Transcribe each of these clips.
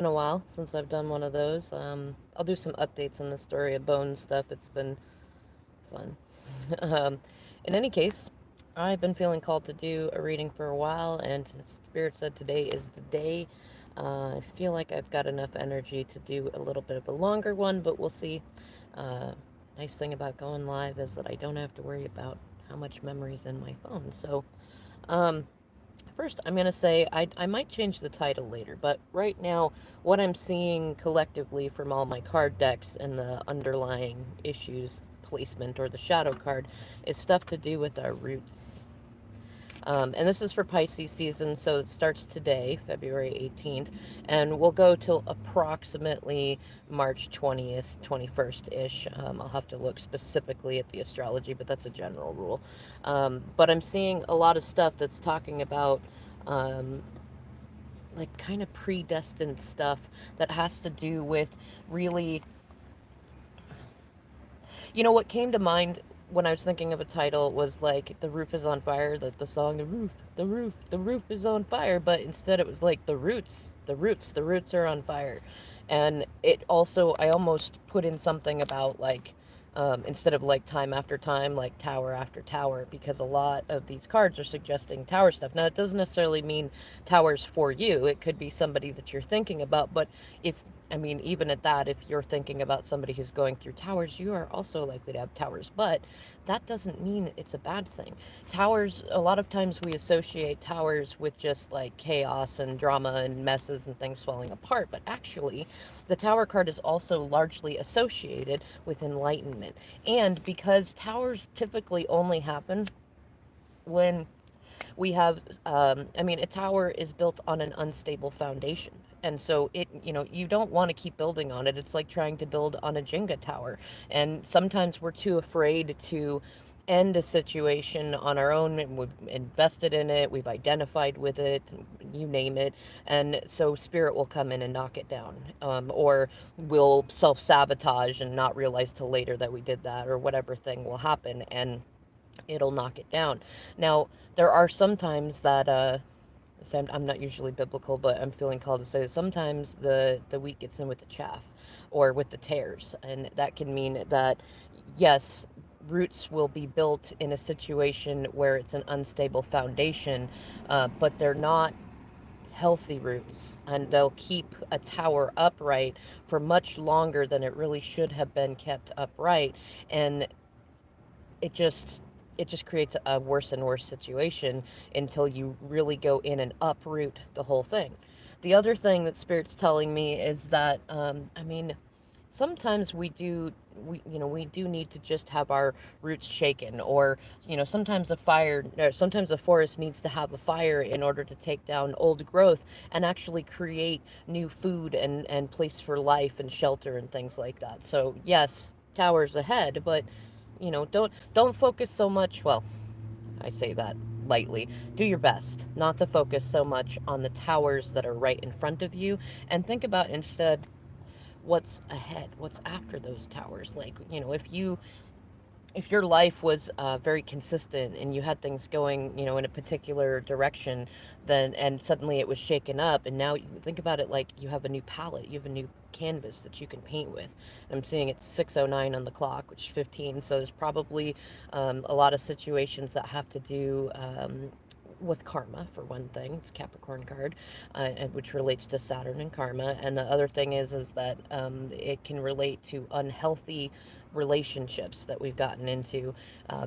been a while since I've done one of those. I'll do some updates on the story of bone stuff. It's been fun. um, in any case, I've been feeling called to do a reading for a while, and Spirit said today is the day. I feel like I've got enough energy to do a little bit of a longer one, but we'll see. Uh, nice thing about going live is that I don't have to worry about how much memory's in my phone. So, um, first, I'm going to say I might change the title later, but right now, what I'm seeing collectively from all my card decks and the underlying issues placement or the shadow card is stuff to do with our roots. And this is for Pisces season, so it starts today, February 18th, and we'll go till approximately March 20th, 21st ish. I'll have to look specifically at the astrology, but that's a general rule. But I'm seeing a lot of stuff that's talking about. Um, like kind of predestined stuff that has to do with really, what came to mind when I was thinking of a title was like the roof is on fire, the song the roof is on fire, but instead it was like the roots are on fire. And it also I almost put in something about like instead of like time after time, like tower after tower, because a lot of these cards are suggesting tower stuff. Now, it doesn't necessarily mean towers for you. It could be somebody that you're thinking about. But if I mean, even at that, if you're thinking about somebody who's going through towers, you are also likely to have towers. But that doesn't mean it's a bad thing. Towers, a lot of times we associate towers with just like chaos and drama and messes and things falling apart. But actually, the tower card is also largely associated with enlightenment. And because towers typically only happen when we have I mean, a tower is built on an unstable foundation, and so you don't want to keep building on it. It's like trying to build on a Jenga tower, and sometimes we're too afraid to end a situation on our own, and we've invested in it, we've identified with it, you name it, and so spirit will come in and knock it down, or we'll self-sabotage and not realize till later that we did that, or whatever thing will happen, and it'll knock it down. Now, there are some times that I'm not usually biblical, but I'm feeling called to say that sometimes the wheat gets in with the chaff or with the tares, and that can mean that yes, roots will be built in a situation where it's an unstable foundation, but they're not healthy roots, and they'll keep a tower upright for much longer than it really should have been kept upright, and it just it just creates a worse and worse situation until you really go in and uproot the whole thing. The other thing that spirit's telling me is that I mean, sometimes we do need to just have our roots shaken, or sometimes a forest needs to have a fire in order to take down old growth and actually create new food and place for life and shelter and things like that. So yes, towers ahead, but don't focus so much. Well, I say that lightly. Do your best not to focus so much on the towers that are right in front of you, and think about instead what's ahead, what's after those towers. Like, if your life was very consistent and you had things going, in a particular direction, then and suddenly it was shaken up, and now you think about it like you have a new palette, you have a new canvas that you can paint with. I'm seeing it's 6:09 on the clock, which is 15. So there's probably a lot of situations that have to do. With karma, for one thing, it's Capricorn card, and which relates to Saturn and karma. And the other thing is that it can relate to unhealthy relationships that we've gotten into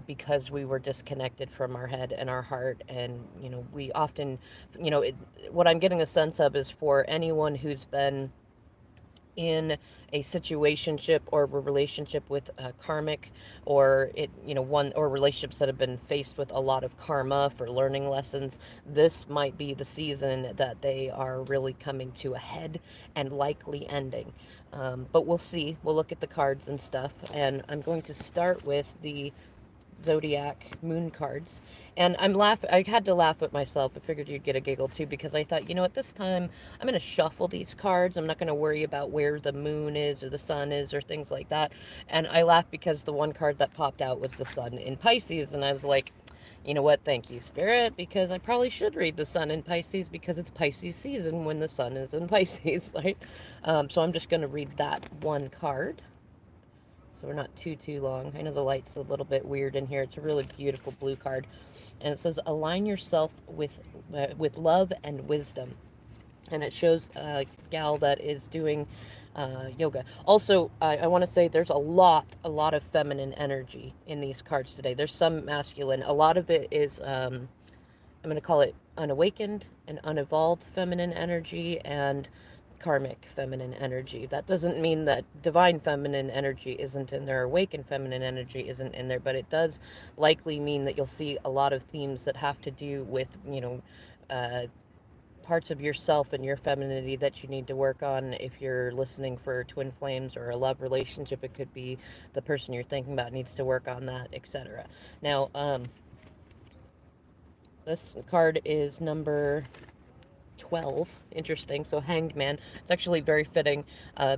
because we were disconnected from our head and our heart. And we often, what I'm getting a sense of is for anyone who's been in a situationship or a relationship with karmic, or one or relationships that have been faced with a lot of karma for learning lessons, this might be the season that they are really coming to a head and likely ending. But we'll see. We'll look at the cards and stuff, and I'm going to start with the zodiac moon cards. And I had to laugh at myself. I figured you'd get a giggle too, because I thought, at this time I'm going to shuffle these cards. I'm not going to worry about where the moon is or the sun is or things like that. And I laughed because the one card that popped out was the sun in Pisces, and I was like, You know what? Thank you, Spirit, because I probably should read the Sun in Pisces because it's Pisces season when the Sun is in Pisces, right? So I'm just going to read that one card. So we're not too long. I know the light's a little bit weird in here. It's a really beautiful blue card, and it says align yourself with love and wisdom, and it shows a gal that is doing yoga. Also, I want to say there's a lot of feminine energy in these cards today. There's some masculine. A lot of it is I'm going to call it unawakened and unevolved feminine energy and karmic feminine energy. That doesn't mean that divine feminine energy isn't in there, awakened feminine energy isn't in there, but it does likely mean that you'll see a lot of themes that have to do with, uh, parts of yourself and your femininity that you need to work on. If you're listening for twin flames or a love relationship, it could be the person you're thinking about needs to work on that, etc. Now, this card is number 12. Interesting. So, Hanged Man. It's actually very fitting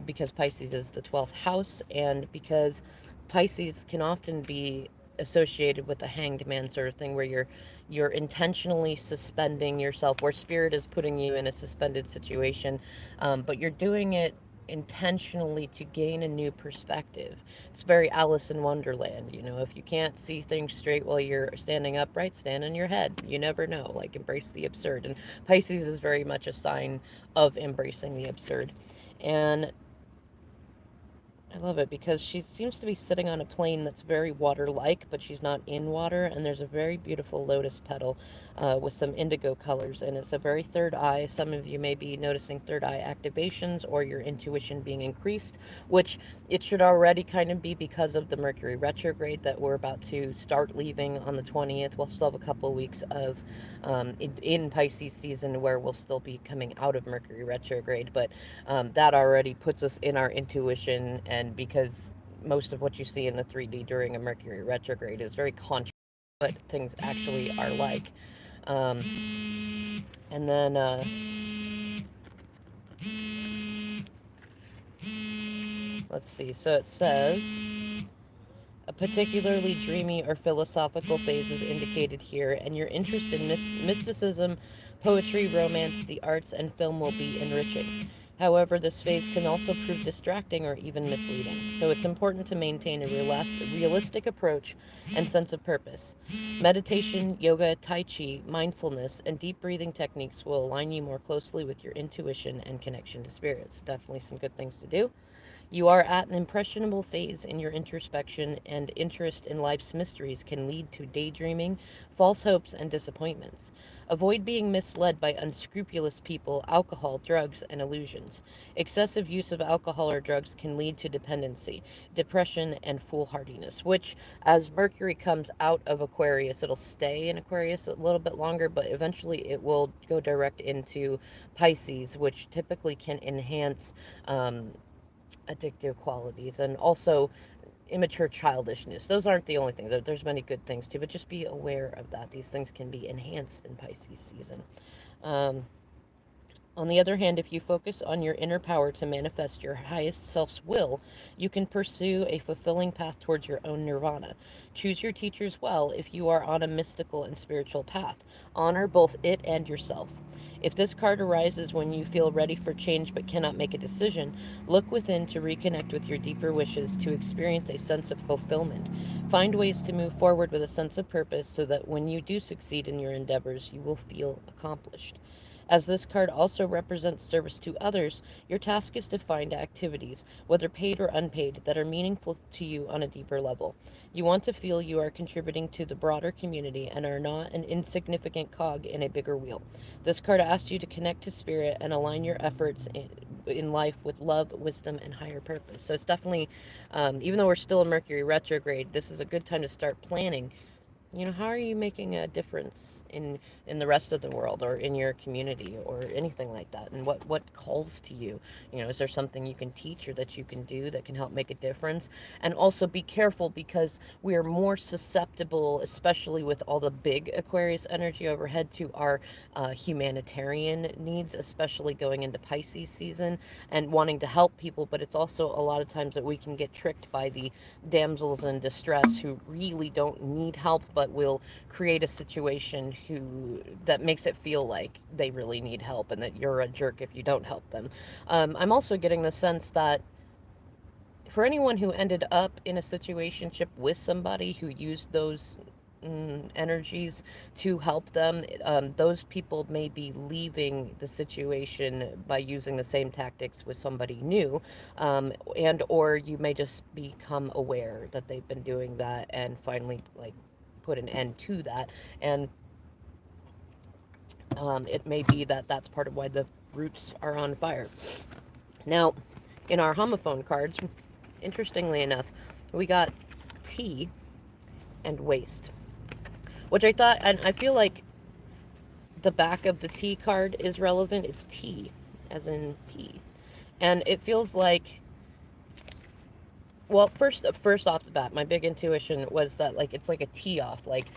because Pisces is the 12th house, and because Pisces can often be associated with the Hanged Man sort of thing, where you're intentionally suspending yourself, where spirit is putting you in a suspended situation, but you're doing it intentionally to gain a new perspective. It's very Alice in Wonderland. If you can't see things straight while you're standing upright, stand on your head. You never know. Like, embrace the absurd. And Pisces is very much a sign of embracing the absurd. And I love it because she seems to be sitting on a plane that's very water-like, but she's not in water. And there's a very beautiful lotus petal with some indigo colors, and it's a very third eye. Some of you may be noticing third eye activations or your intuition being increased, which it should already kind of be because of the Mercury retrograde that we're about to start leaving on the 20th. We'll still have a couple of weeks of in Pisces season where we'll still be coming out of Mercury retrograde, but that already puts us in our intuition. And because most of what you see in the 3D during a Mercury retrograde is very contrary to what things actually are like. Um, and then let's see. So it says a particularly dreamy or philosophical phase is indicated here, and your interest in mysticism, poetry, romance, the arts, and film will be enriching. However, this phase can also prove distracting or even misleading, so it's important to maintain a realistic approach and sense of purpose. Meditation, yoga, tai chi, mindfulness, and deep breathing techniques will align you more closely with your intuition and connection to spirits. Definitely some good things to do. You are at an impressionable phase in your introspection, and interest in life's mysteries can lead to daydreaming, false hopes, and disappointments. Avoid being misled by unscrupulous people, alcohol, drugs, and illusions. Excessive use of alcohol or drugs can lead to dependency, depression, and foolhardiness, which, as Mercury comes out of Aquarius, it'll stay in Aquarius a little bit longer, but eventually it will go direct into Pisces, which typically can enhance addictive qualities and also immature childishness. Those aren't the only things. There's many good things too, but just be aware of that. These things can be enhanced in Pisces season. Um, on the other hand, if you focus on your inner power to manifest your highest self's will, you can pursue a fulfilling path towards your own nirvana. Choose your teachers well if you are on a mystical and spiritual path. Honor both it and yourself. If this card arises when you feel ready for change but cannot make a decision, look within to reconnect with your deeper wishes to experience a sense of fulfillment. Find ways to move forward with a sense of purpose so that when you do succeed in your endeavors, you will feel accomplished. As this card also represents service to others, your task is to find activities, whether paid or unpaid, that are meaningful to you on a deeper level. You want to feel you are contributing to the broader community and are not an insignificant cog in a bigger wheel. This card asks you to connect to spirit and align your efforts in life with love, wisdom, and higher purpose. So it's definitely, even though we're still in Mercury retrograde, this is a good time to start planning. How are you making a difference in the rest of the world or in your community or anything like that? And what calls to you? Is there something you can teach or that you can do that can help make a difference? And also be careful because we are more susceptible, especially with all the big Aquarius energy overhead, to our humanitarian needs, especially going into Pisces season and wanting to help people. But it's also a lot of times that we can get tricked by the damsels in distress who really don't need help, but but will create a situation that makes it feel like they really need help and that you're a jerk if you don't help them. I'm also getting the sense that for anyone who ended up in a situationship with somebody who used those energies to help them, those people may be leaving the situation by using the same tactics with somebody new, and or you may just become aware that they've been doing that and finally like put an end to that. And it may be that that's part of why the roots are on fire. Now, in our homophone cards, interestingly enough, we got tea and waste, which I thought, and I feel like the back of the tea card is relevant. It's tea, as in tea. And it feels like, well, first off the bat, my big intuition was that like it's like a tee off. Like,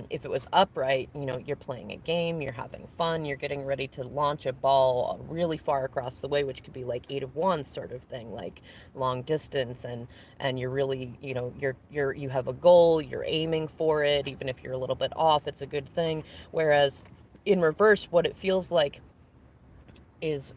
if it was upright, you're playing a game, you're having fun, you're getting ready to launch a ball really far across the way, which could be like 8 of Wands sort of thing, like long distance, and you're really, you have a goal, you're aiming for it, even if you're a little bit off, it's a good thing. Whereas in reverse, what it feels like is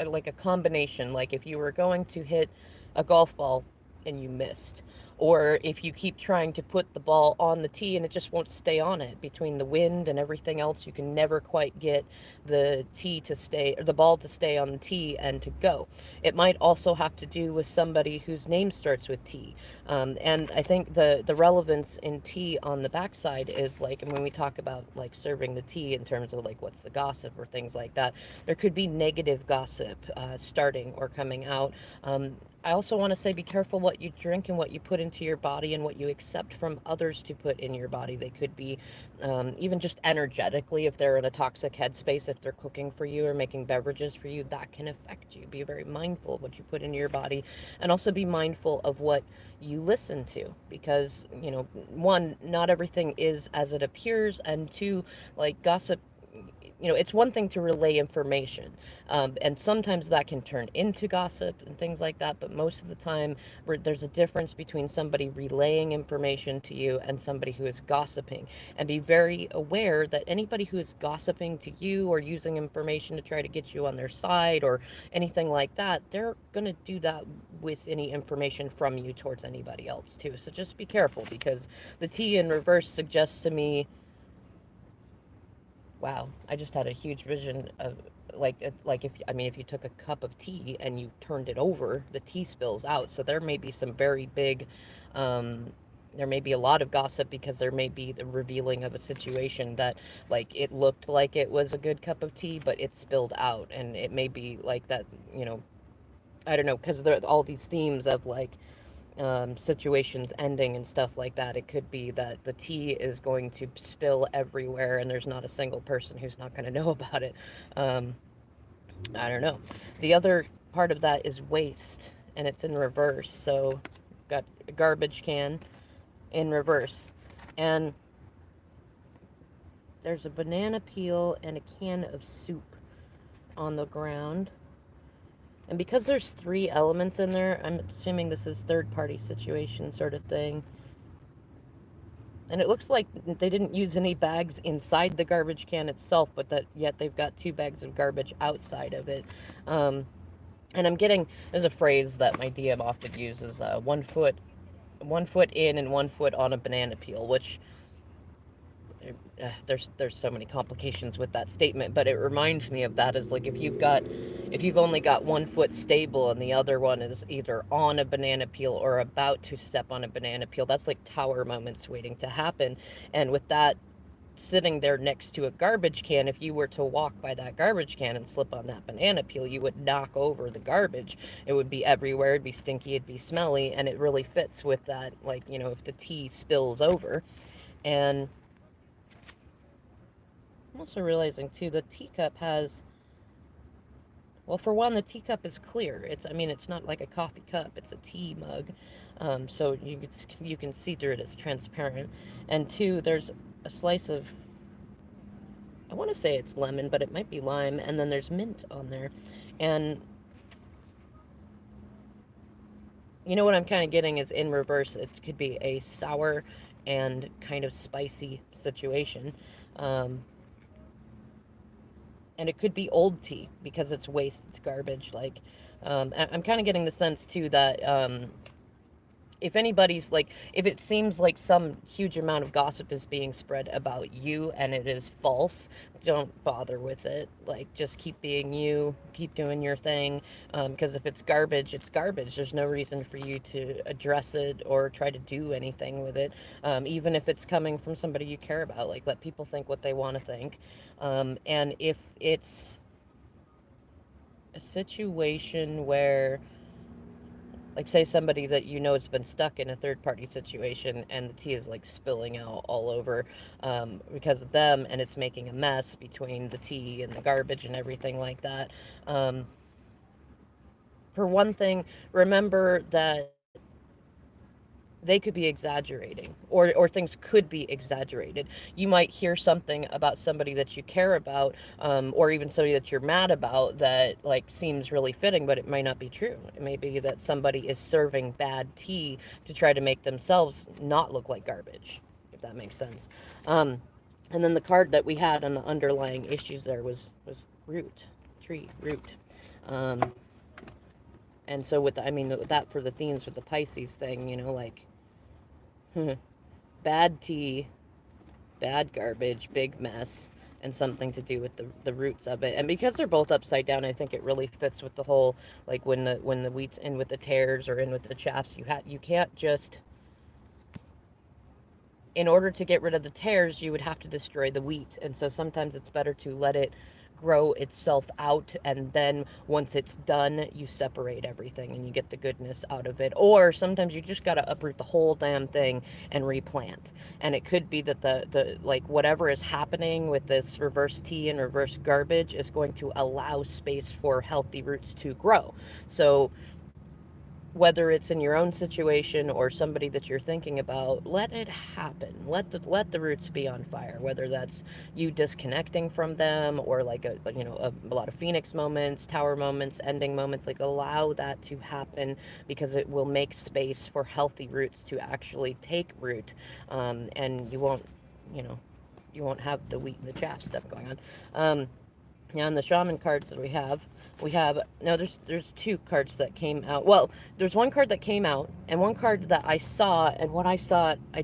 like a combination. Like if you were going to hit a golf ball and you missed, or if you keep trying to put the ball on the tee and it just won't stay on it, between the wind and everything else, you can never quite get the tee to stay, or the ball to stay on the tee and to go. It might also have to do with somebody whose name starts with T. And I think the relevance in tea on the backside is like, and when we talk about like serving the tea in terms of like what's the gossip or things like that, there could be negative gossip starting or coming out. I also want to say be careful what you drink and what you put into your body and what you accept from others to put in your body. They could be even just energetically, if they're in a toxic headspace, if they're cooking for you or making beverages for you, that can affect you. Be very mindful of what you put in your body, and also be mindful of what you listen to, because, one, not everything is as it appears, and two, like gossip, it's one thing to relay information, and sometimes that can turn into gossip and things like that. But most of the time, there's a difference between somebody relaying information to you and somebody who is gossiping. And be very aware that anybody who is gossiping to you or using information to try to get you on their side or anything like that, they're going to do that with any information from you towards anybody else too. So just be careful, because the T in reverse suggests to me, wow, I just had a huge vision of like if you took a cup of tea and you turned it over, the tea spills out. So there may be some very big, um, there may be a lot of gossip, because there may be the revealing of a situation that like it looked like it was a good cup of tea, but it spilled out, and it may be like that. I don't know, because there are all these themes of like situations ending and stuff like that. It could be that the tea is going to spill everywhere and there's not a single person who's not going to know about it. Um, I don't know. The other part of that is waste, and it's in reverse. So, got a garbage can in reverse, and there's a banana peel and a can of soup on the ground. And because there's 3 elements in there, I'm assuming this is third party situation sort of thing. And it looks like they didn't use any bags inside the garbage can itself, but that yet they've got 2 bags of garbage outside of it. Um, and I'm getting, there's a phrase that my DM often uses, 1 foot in and 1 foot on a banana peel, which there's so many complications with that statement, but it reminds me of that, as like if you've only got 1 foot stable and the other one is either on a banana peel or about to step on a banana peel, that's like tower moments waiting to happen. And with that sitting there next to a garbage can, if you were to walk by that garbage can and slip on that banana peel, you would knock over the garbage. It would be everywhere, it'd be stinky, it'd be smelly, and it really fits with that, like, if the tea spills over. And I'm also realizing too, the teacup has, well, for one, the teacup is clear. It's not like a coffee cup; it's a tea mug, so you can see through it. It's transparent. And two, there's a slice of, I want to say it's lemon, but it might be lime, and then there's mint on there. And what I'm kind of getting is in reverse. It could be a sour and kind of spicy situation. Um, and it could be old tea because it's waste, it's garbage. Like, I'm kind of getting the sense too that if anybody's like, if it seems like some huge amount of gossip is being spread about you and it is false, don't bother with it. Like, just keep being you, keep doing your thing. Because if it's garbage, it's garbage. There's no reason for you to address it or try to do anything with it. Even if it's coming from somebody you care about, like, let people think what they want to think. And if it's a situation where, like, say somebody that you know has been stuck in a third party situation and the tea is like spilling out all over because of them, and it's making a mess between the tea and the garbage and everything like that. um, for one thing, remember that they could be exaggerating, or things could be exaggerated. You might hear something about somebody that you care about, or even somebody that you're mad about, that like seems really fitting, but it might not be true. It may be that somebody is serving bad tea to try to make themselves not look like garbage, if that makes sense. And then the card that we had on the underlying issues there was root, tree, root. um, and so with the, I mean, that for the themes with the Pisces thing, like bad tea, bad garbage, big mess, and something to do with the roots of it. And because they're both upside down, I think it really fits with the whole, like, when the wheat's in with the tares or in with the chaffs, you can't just, in order to get rid of the tares, you would have to destroy the wheat. And so sometimes it's better to let it grow itself out, and then once it's done, you separate everything and you get the goodness out of it. Or sometimes you just got to uproot the whole damn thing and replant. And it could be that the like whatever is happening with this reverse tea and reverse garbage is going to allow space for healthy roots to grow. So whether it's in your own situation or somebody that you're thinking about, let it happen. Let the roots be on fire. Whether that's you disconnecting from them, or like a lot of phoenix moments, tower moments, ending moments. Like, allow that to happen, because it will make space for healthy roots to actually take root, and you know, you won't have the wheat and the chaff stuff going on. Now, on the shaman cards that we have no. There's two cards that came out. Well, there's one card that came out and one card that I saw, and when I saw it, I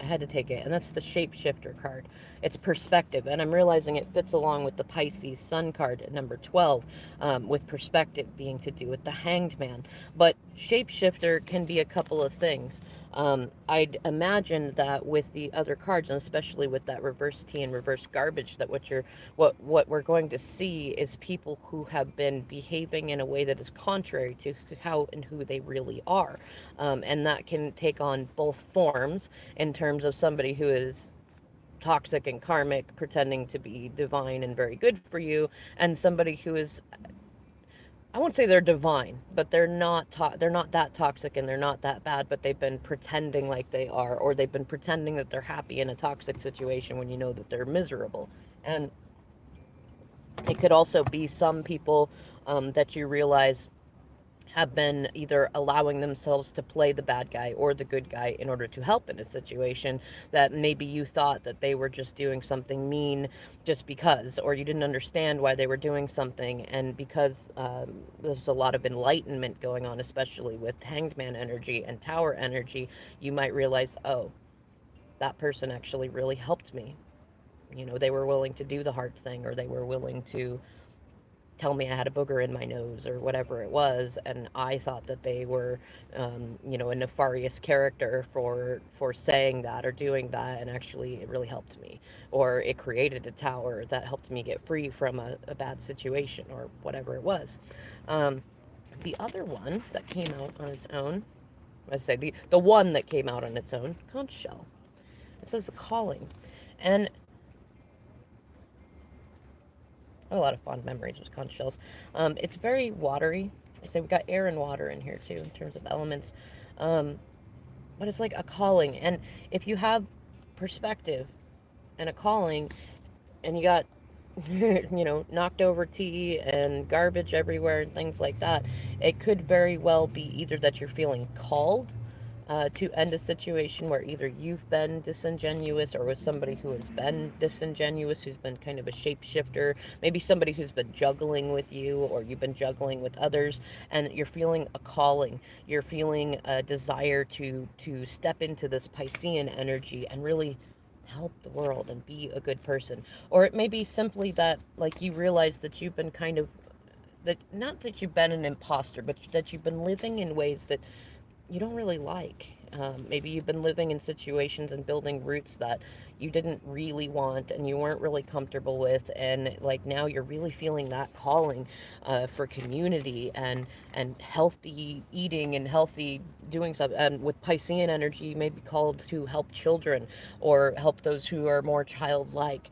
had to take it, and that's the shapeshifter card. It's perspective, and I'm realizing it fits along with the Pisces Sun card at number 12, with perspective being to do with the Hanged Man. But shapeshifter can be a couple of things. I'd imagine that with the other cards, and especially with that reverse tea and reverse garbage, that what we're going to see is people who have been behaving in a way that is contrary to how and who they really are. And that can take on both forms, in terms of somebody who is toxic and karmic, pretending to be divine and very good for you, and somebody who is, I won't say they're divine, but they're not that toxic and they're not that bad, but they've been pretending like they are, or they've been pretending that they're happy in a toxic situation when you know that they're miserable. And it could also be some people, that you realize have been either allowing themselves to play the bad guy or the good guy in order to help in a situation that maybe you thought that they were just doing something mean just because, or you didn't understand why they were doing something. And because there's a lot of enlightenment going on, especially with Hanged Man energy and Tower energy, you might realize, oh, that person actually really helped me. They were willing to do the hard thing, or they were willing to tell me I had a booger in my nose or whatever it was, and I thought that they were, a nefarious character for saying that or doing that, and actually it really helped me, or it created a tower that helped me get free from a bad situation or whatever it was. Um, the other one that came out on its own, I say the one that came out on its own, conch shell. It says the calling, and a lot of fond memories with conch shells. It's very watery. I say we got air and water in here too in terms of elements, um, but it's like a calling. And if you have perspective and a calling, and you got knocked over tea and garbage everywhere and things like that, it could very well be either that you're feeling called, to end a situation where either you've been disingenuous or with somebody who has been disingenuous, who's been kind of a shapeshifter, maybe somebody who's been juggling with you or you've been juggling with others, and you're feeling a calling, you're feeling a desire to step into this Piscean energy and really help the world and be a good person. Or it may be simply that like you realize that you've been kind of that not that you've been an imposter, but that you've been living in ways that you don't really like. Maybe you've been living in situations and building roots that you didn't really want and you weren't really comfortable with, and like now you're really feeling that calling for community and healthy eating and healthy doing stuff. And with Piscean energy, you may be called to help children or help those who are more childlike.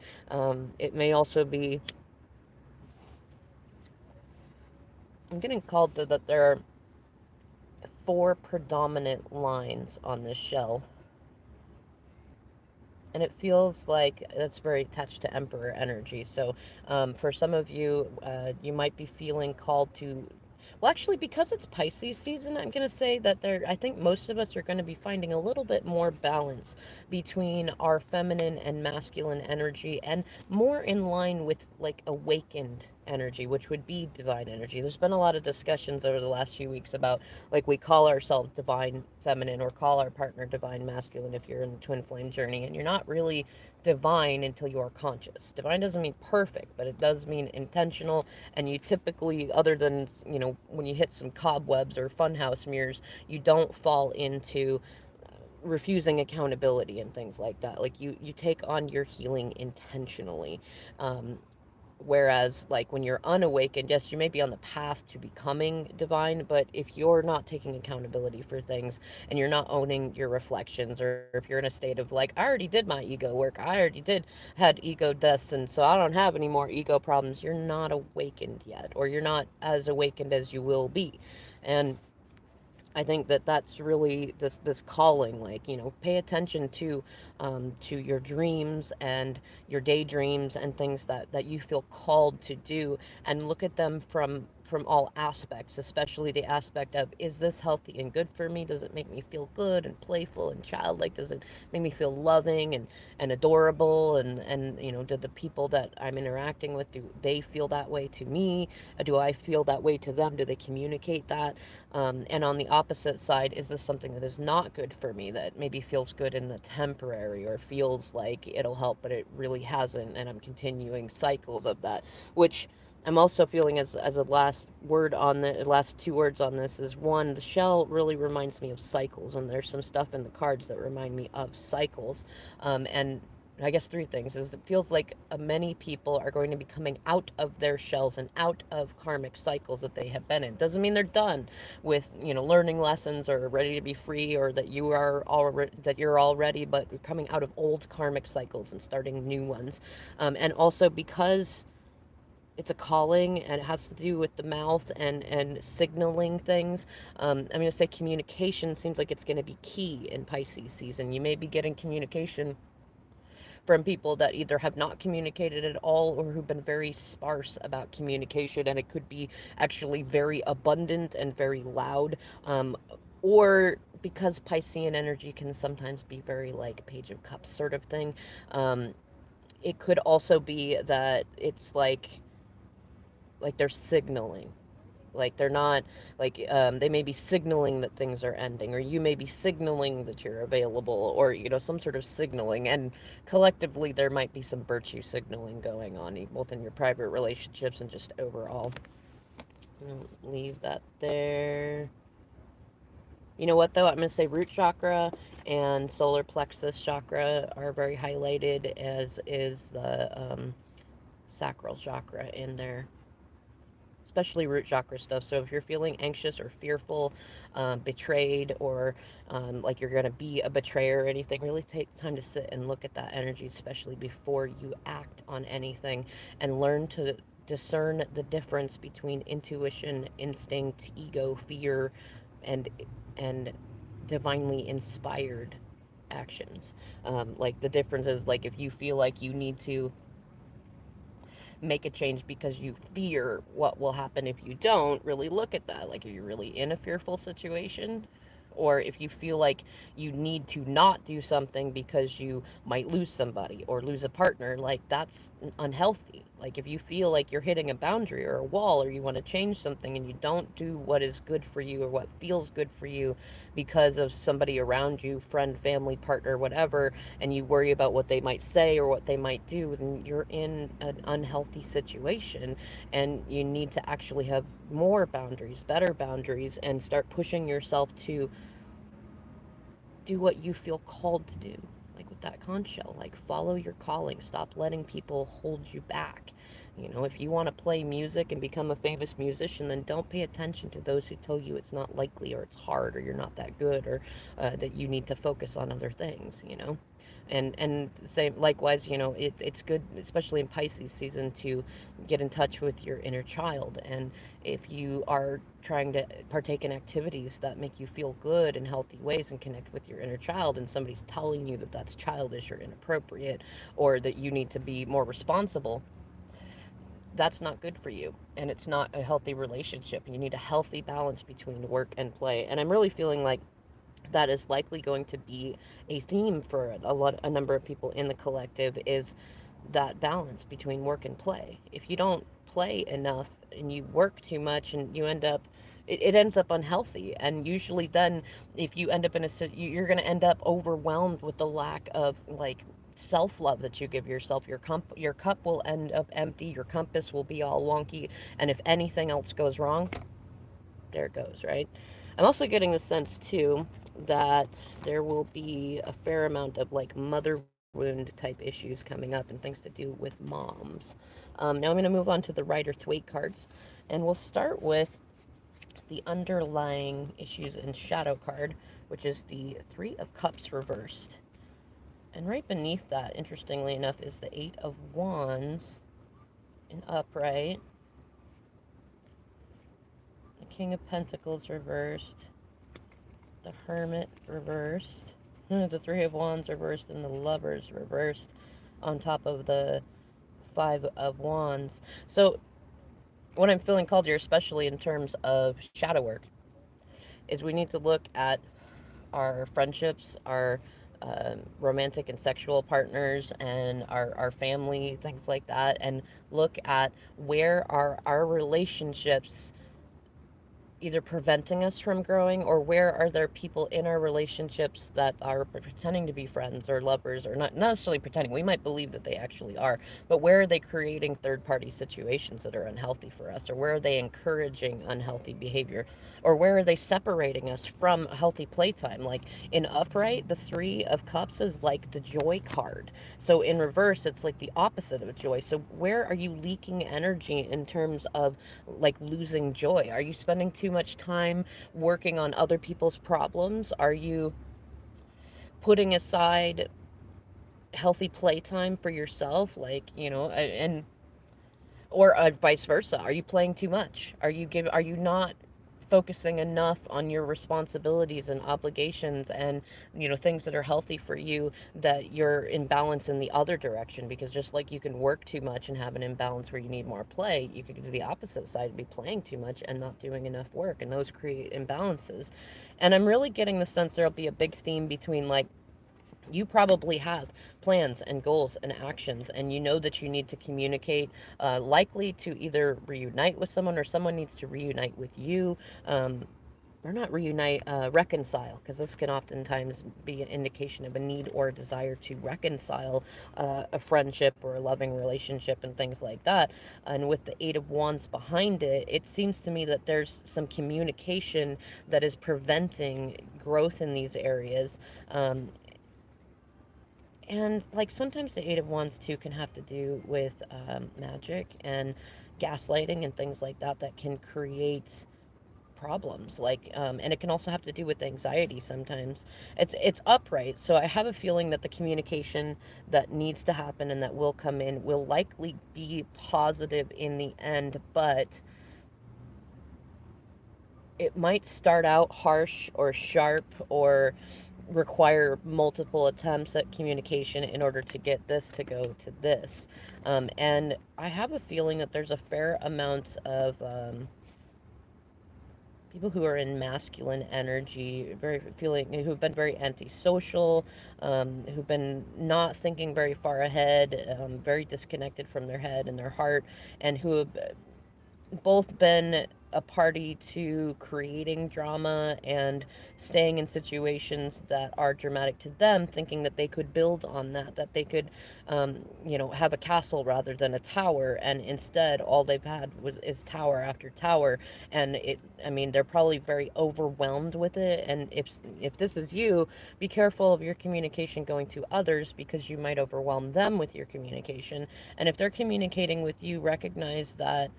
It may also be I'm getting called to that there are four predominant lines on this shell, and it feels like that's very attached to emperor energy. So for some of you, you might be feeling called to, well, actually, because it's Pisces season, I'm going to say that I think most of us are going to be finding a little bit more balance between our feminine and masculine energy and more in line with like awakened energy, which would be divine energy. There's been a lot of discussions over the last few weeks about like we call ourselves divine feminine or call our partner divine masculine if you're in the twin flame journey, and you're not really divine until you are conscious. Divine doesn't mean perfect, but it does mean intentional, and you typically, other than, you know, when you hit some cobwebs or funhouse mirrors, you don't fall into refusing accountability and things like that. Like you take on your healing intentionally. Whereas, like, when you're unawakened, yes, you may be on the path to becoming divine, but if you're not taking accountability for things and you're not owning your reflections, or if you're in a state of, like, I already did my ego work, I already had ego deaths, and so I don't have any more ego problems, you're not awakened yet, or you're not as awakened as you will be. And I think that that's really this calling, like, you know, pay attention to your dreams and your daydreams and things that you feel called to do, and look at them from all aspects, especially the aspect of, is this healthy and good for me? Does it make me feel good and playful and childlike? Does it make me feel loving and adorable? And you know, do the people that I'm interacting with, do they feel that way to me? Do I feel that way to them? Do they communicate that? And on the opposite side, is this something that is not good for me, that maybe feels good in the temporary or feels like it'll help, but it really hasn't, and I'm continuing cycles of that, which I'm also feeling as a last word on the last two words on this is, one, the shell really reminds me of cycles, and there's some stuff in the cards that remind me of cycles, and I guess three things is it feels like many people are going to be coming out of their shells and out of karmic cycles that they have been in. Doesn't mean they're done with, you know, learning lessons or ready to be free, or that you are already that you're all ready, but you're coming out of old karmic cycles and starting new ones. And also because it's a calling and it has to do with the mouth and signaling things. I'm going to say communication seems like it's going to be key in Pisces season. You may be getting communication from people that either have not communicated at all or who've been very sparse about communication, and it could be actually very abundant and very loud. Or because Piscean energy can sometimes be very like Page of Cups sort of thing, um, it could also be that it's like they're signaling, like they're not like they may be signaling that things are ending, or you may be signaling that you're available, or you know, some sort of signaling. And collectively there might be some virtue signaling going on, both in your private relationships and just overall. Leave that there. You know what though, I'm going to say root chakra and solar plexus chakra are very highlighted, as is the sacral chakra in there, especially root chakra stuff. So if you're feeling anxious or fearful, betrayed, or like you're going to be a betrayer or anything, really take time to sit and look at that energy, especially before you act on anything, and learn to discern the difference between intuition, instinct, ego, fear, and and divinely inspired actions. Like the difference is, like, if you feel like you need to make a change because you fear what will happen if you don't, really look at that. Like, are you really in a fearful situation? Or if you feel like you need to not do something because you might lose somebody or lose a partner, like that's unhealthy. Like if you feel like you're hitting a boundary or a wall, or you want to change something and you don't do what is good for you or what feels good for you because of somebody around you, friend, family, partner, whatever, and you worry about what they might say or what they might do, then you're in an unhealthy situation, and you need to actually have more boundaries, better boundaries, and start pushing yourself to do what you feel called to do. Like with that conch shell, like follow your calling. Stop letting people hold you back. You know, if you want to play music and become a famous musician, then don't pay attention to those who tell you it's not likely, or it's hard, or you're not that good, or that you need to focus on other things, you know. And same likewise, you know, it's good, especially in Pisces season, to get in touch with your inner child. And if you are trying to partake in activities that make you feel good in healthy ways and connect with your inner child, and somebody's telling you that that's childish or inappropriate, or that you need to be more responsible, that's not good for you, and it's not a healthy relationship. You need a healthy balance between work and play. And I'm really feeling like that is likely going to be a theme for a number of people in the collective, is that balance between work and play. If you don't play enough and you work too much, and you end up, it ends up unhealthy. And usually then, if you end up in you're going to end up overwhelmed with the lack of like self-love that you give yourself. Your cup will end up empty, your compass will be all wonky, and if anything else goes wrong, there it goes, right? I'm also getting the sense too that there will be a fair amount of like mother wound type issues coming up, and things to do with moms. Now I'm going to move on to the Rider Thwaite cards, and we'll start with the underlying issues in Shadow card, which is the Three of Cups reversed. And right beneath that, interestingly enough, is the Eight of Wands in upright, the King of Pentacles reversed, the Hermit reversed, the Three of Wands reversed, and the Lovers reversed on top of the Five of Wands. So, what I'm feeling called here, especially in terms of shadow work, is we need to look at our friendships, our romantic and sexual partners, and our family, things like that, and look at where are our relationships either preventing us from growing, or where are there people in our relationships that are pretending to be friends or lovers, or not necessarily pretending, we might believe that they actually are, but where are they creating third party situations that are unhealthy for us, or where are they encouraging unhealthy behavior, or where are they separating us from healthy playtime. Like in upright, the Three of Cups is like the joy card, so in reverse it's like the opposite of joy. So where are you leaking energy in terms of like losing joy? Are you spending too much time working on other people's problems? Are you putting aside healthy playtime for yourself? Like, you know, and or vice versa. Are you playing too much? Are you not focusing enough on your responsibilities and obligations, and you know, things that are healthy for you, that you're in balance in the other direction? Because just like you can work too much and have an imbalance where you need more play, you could do the opposite side and be playing too much and not doing enough work, and those create imbalances. And I'm really getting the sense there'll be a big theme between like, you probably have plans and goals and actions, and you know that you need to communicate, likely to either reunite with someone, or someone needs to reunite with you, um, or not reunite, reconcile, because this can oftentimes be an indication of a need or a desire to reconcile a friendship or a loving relationship and things like that. And with the Eight of Wands behind it, it seems to me that there's some communication that is preventing growth in these areas. And like sometimes the Eight of Wands too can have to do with magic and gaslighting and things like that, that can create problems. Like, and it can also have to do with anxiety sometimes. It's upright, so I have a feeling that the communication that needs to happen and that will come in will likely be positive in the end, but it might start out harsh or sharp, or require multiple attempts at communication in order to get this to go to this. And I have a feeling that there's a fair amount of people who are in masculine energy, very feeling who've been very antisocial, who've been not thinking very far ahead, very disconnected from their head and their heart, and who have both been a party to creating drama and staying in situations that are dramatic to them, thinking that they could build on that, that they could, have a castle rather than a tower, and instead all they've had is tower after tower, and I mean, they're probably very overwhelmed with it, and if this is you, be careful of your communication going to others because you might overwhelm them with your communication, and if they're communicating with you, recognize that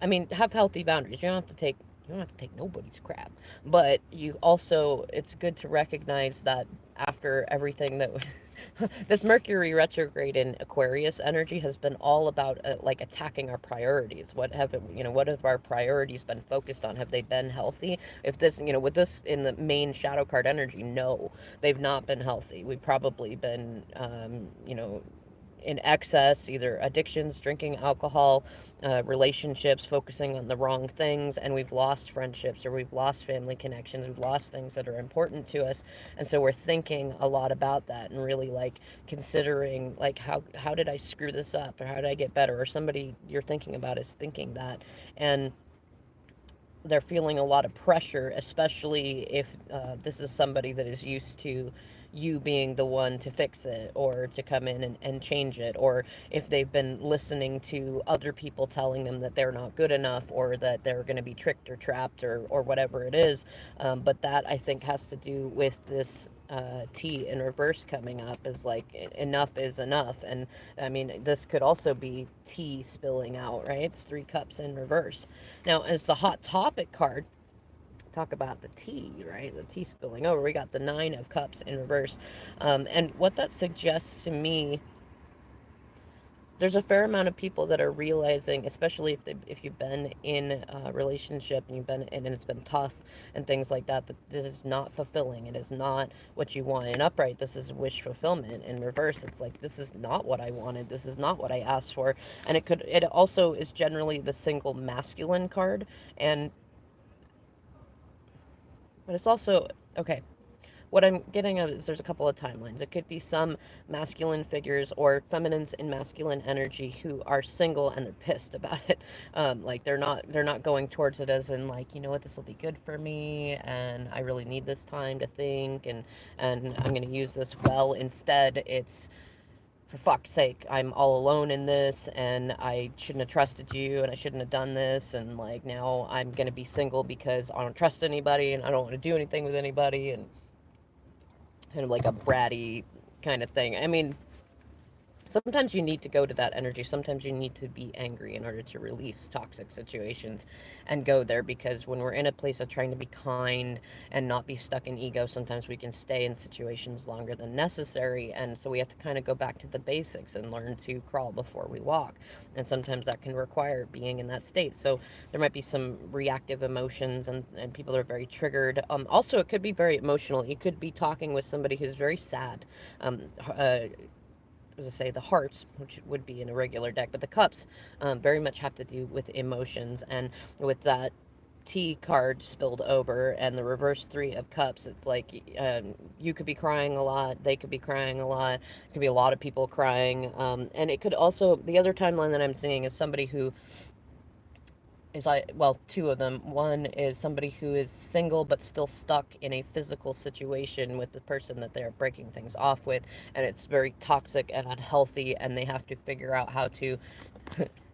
I mean, have healthy boundaries. You don't have to take nobody's crap. But you also it's good to recognize that after everything that this Mercury retrograde in Aquarius energy has been all about like attacking our priorities. What have our priorities been focused on? Have they been healthy? If this, with this in the main shadow card energy, no, they've not been healthy. We've probably been, in excess, either addictions, drinking alcohol, relationships, focusing on the wrong things, and we've lost friendships or we've lost family connections, we've lost things that are important to us, and so we're thinking a lot about that and really like considering like how did I screw this up or how did I get better or somebody you're thinking about is thinking that, and they're feeling a lot of pressure, especially if this is somebody that is used to you being the one to fix it or to come in and change it, or if they've been listening to other people telling them that they're not good enough or that they're going to be tricked or trapped or whatever it is. But that I think has to do with this T in reverse coming up is like enough is enough. And I mean, this could also be tea spilling out, right? It's three cups in reverse. Now, as the hot topic card, talk about the tea, right? The tea spilling over. We got the Nine of Cups in reverse. And what that suggests to me, there's a fair amount of people that are realizing, especially if you've been in a relationship and you've been and it's been tough and things like that, that this is not fulfilling. It is not what you want. In upright, this is wish fulfillment. In reverse, it's like this is not what I wanted. This is not what I asked for. And it also is generally the single masculine card, and but it's also okay. What I'm getting at is there's a couple of timelines. It could be some masculine figures or feminines in masculine energy who are single and they're pissed about it. Like they're not going towards it as in like, you know what, this will be good for me and I really need this time to think and I'm going to use this well. Instead, it's for fuck's sake, I'm all alone in this and I shouldn't have trusted you and I shouldn't have done this and like now I'm going to be single because I don't trust anybody and I don't want to do anything with anybody and kind of like a bratty kind of thing. I mean, sometimes you need to go to that energy. Sometimes you need to be angry in order to release toxic situations and go there because when we're in a place of trying to be kind and not be stuck in ego, sometimes we can stay in situations longer than necessary. And so we have to kind of go back to the basics and learn to crawl before we walk. And sometimes that can require being in that state. So there might be some reactive emotions and people are very triggered. Also, it could be very emotional. You could be talking with somebody who's very sad. Um, uh, as I say, the hearts, which would be in a regular deck, but the cups very much have to do with emotions. And with that T card spilled over and the reverse Three of Cups, it's like you could be crying a lot, they could be crying a lot, it could be a lot of people crying. And it could also, the other timeline that I'm seeing is somebody who well, two of them. One is somebody who is single but still stuck in a physical situation with the person that they're breaking things off with, and it's very toxic and unhealthy, and they have to figure out how to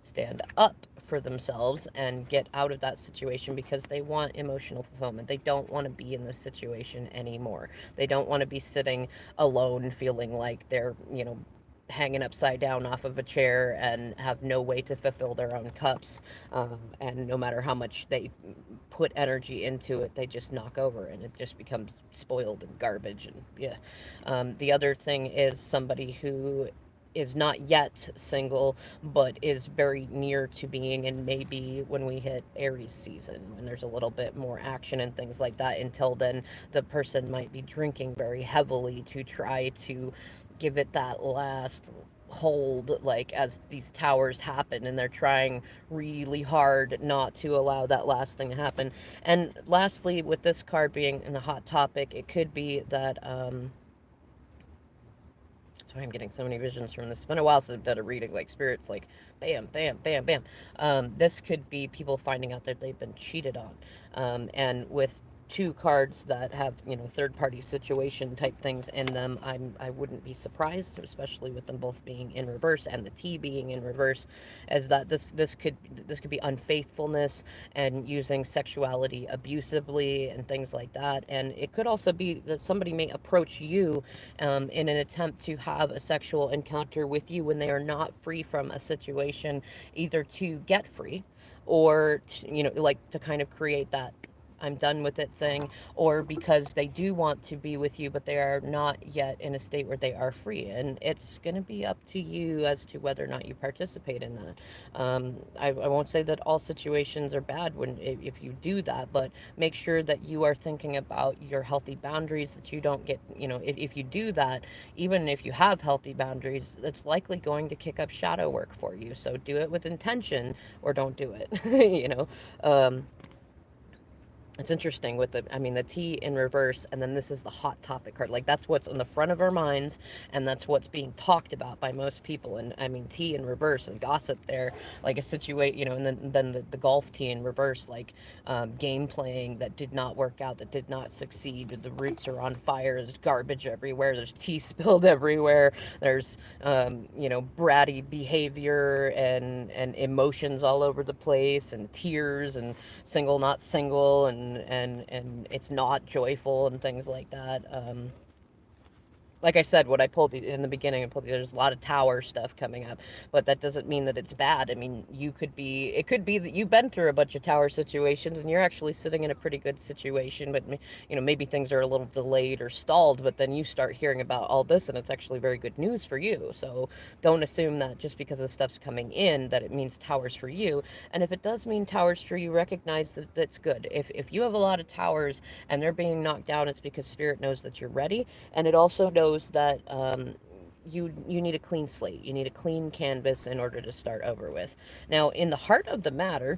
stand up for themselves and get out of that situation because they want emotional fulfillment. They don't want to be in this situation anymore. They don't want to be sitting alone feeling like they're, hanging upside down off of a chair and have no way to fulfill their own cups. And no matter how much they put energy into it, they just knock over and it just becomes spoiled and garbage. And yeah. The other thing is somebody who is not yet single but is very near to being, and maybe when we hit Aries season when there's a little bit more action and things like that, until then the person might be drinking very heavily to try to give it that last cold, like as these towers happen, and they're trying really hard not to allow that last thing to happen. And lastly, with this card being in the hot topic, it could be that that's why I'm getting so many visions from this. It's been a while since I've done a reading, like spirits, like bam, bam, bam, bam. This could be people finding out that they've been cheated on, and with two cards that have third party situation type things in them, I wouldn't be surprised, especially with them both being in reverse and the T being in reverse, as that this could be unfaithfulness and using sexuality abusively and things like that. And it could also be that somebody may approach you in an attempt to have a sexual encounter with you when they are not free from a situation, either to get free or to, like to kind of create that I'm done with it thing, or because they do want to be with you, but they are not yet in a state where they are free. And it's going to be up to you as to whether or not you participate in that. I won't say that all situations are bad when if you do that, but make sure that you are thinking about your healthy boundaries, that you don't get, if you do that, even if you have healthy boundaries, it's likely going to kick up shadow work for you. So do it with intention or don't do it, it's interesting with the T in reverse, and then this is the hot topic card. Like, that's what's on the front of our minds, and that's what's being talked about by most people. And T in reverse and gossip there, like a situation, and then the golf T in reverse, like game playing that did not work out, that did not succeed. The roots are on fire. There's garbage everywhere. There's tea spilled everywhere. There's bratty behavior and emotions all over the place, and tears and single not single, and it's not joyful and things like that. Like I said, what I pulled in the beginning, there's a lot of tower stuff coming up, but that doesn't mean that it's bad. It could be that you've been through a bunch of tower situations and you're actually sitting in a pretty good situation, but maybe things are a little delayed or stalled, but then you start hearing about all this and it's actually very good news for you. So don't assume that just because the stuff's coming in that it means towers for you. And if it does mean towers for you, recognize that that's good. If you have a lot of towers and they're being knocked down, it's because spirit knows that you're ready, and it also knows that you need a clean slate. You need a clean canvas in order to start over with. Now, in the heart of the matter,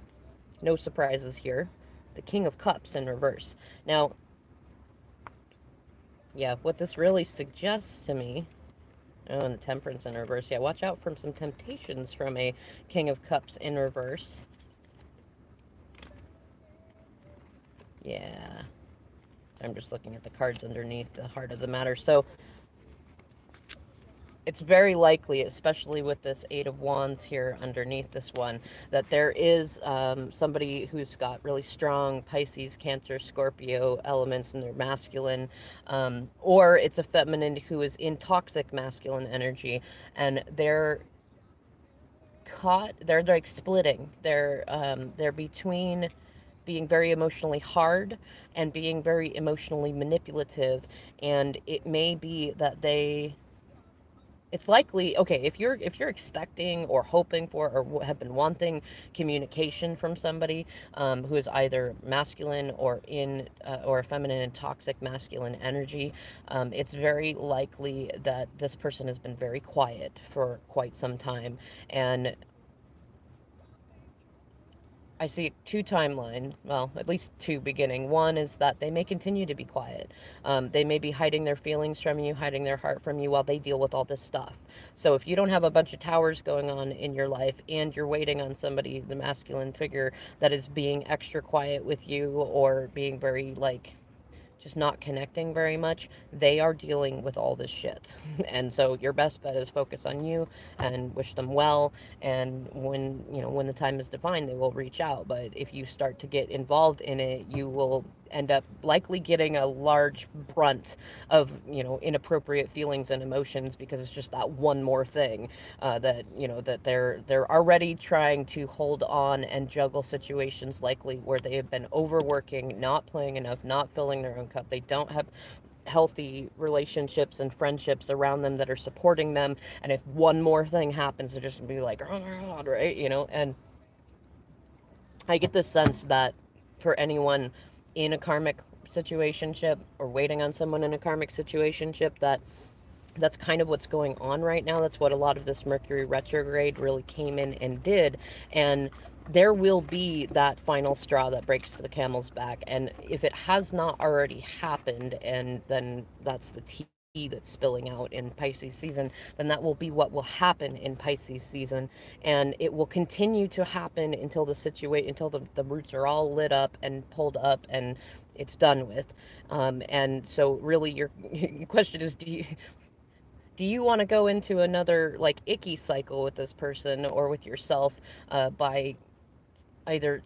no surprises here, the King of Cups in reverse. Now, yeah, what this really suggests to me, oh, and the Temperance in reverse. Yeah, watch out for some temptations from a King of Cups in reverse. Yeah. I'm just looking at the cards underneath the heart of the matter. So it's very likely, especially with this Eight of Wands here underneath this one, that there is somebody who's got really strong Pisces, Cancer, Scorpio elements in their masculine, or it's a feminine who is in toxic masculine energy, and they're caught. They're like splitting. They're between being very emotionally hard and being very emotionally manipulative, and it may be that it's likely, okay, if you're expecting or hoping for or have been wanting communication from somebody who is either masculine or in or feminine and toxic masculine energy, it's very likely that this person has been very quiet for quite some time. And I see two timelines, well, at least two beginning. One is that they may continue to be quiet. They may be hiding their feelings from you, hiding their heart from you while they deal with all this stuff. So if you don't have a bunch of towers going on in your life and you're waiting on somebody, the masculine figure, that is being extra quiet with you or being very like just not connecting very much, they are dealing with all this shit. And so your best bet is focus on you and wish them well. And when the time is defined, they will reach out. But if you start to get involved in it, you will end up likely getting a large brunt of inappropriate feelings and emotions, because it's just that one more thing that they're already trying to hold on and juggle situations likely where they have been overworking, not playing enough, not filling their own cup. They don't have healthy relationships and friendships around them that are supporting them, and if one more thing happens, they're just gonna be like, oh my God, right? And I get this sense that for anyone in a karmic situationship or waiting on someone in a karmic situationship, that That's kind of what's going on right now. That's what a lot of this Mercury retrograde really came in and did. And there will be that final straw that breaks the camel's back. And if it has not already happened, and then that's the tea that's spilling out in Pisces season, then that will be what will happen in Pisces season. And it will continue to happen until the roots are all lit up and pulled up and it's done with. And so really your question is, do you want to go into another like icky cycle with this person or with yourself, by either,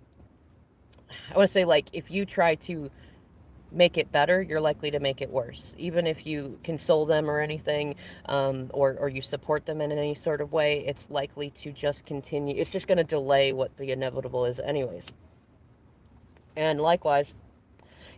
I want to say, like, if you try to make it better, you're likely to make it worse, even if you console them or anything, or you support them in any sort of way. It's likely to just continue. It's just going to delay what the inevitable is anyways. And likewise,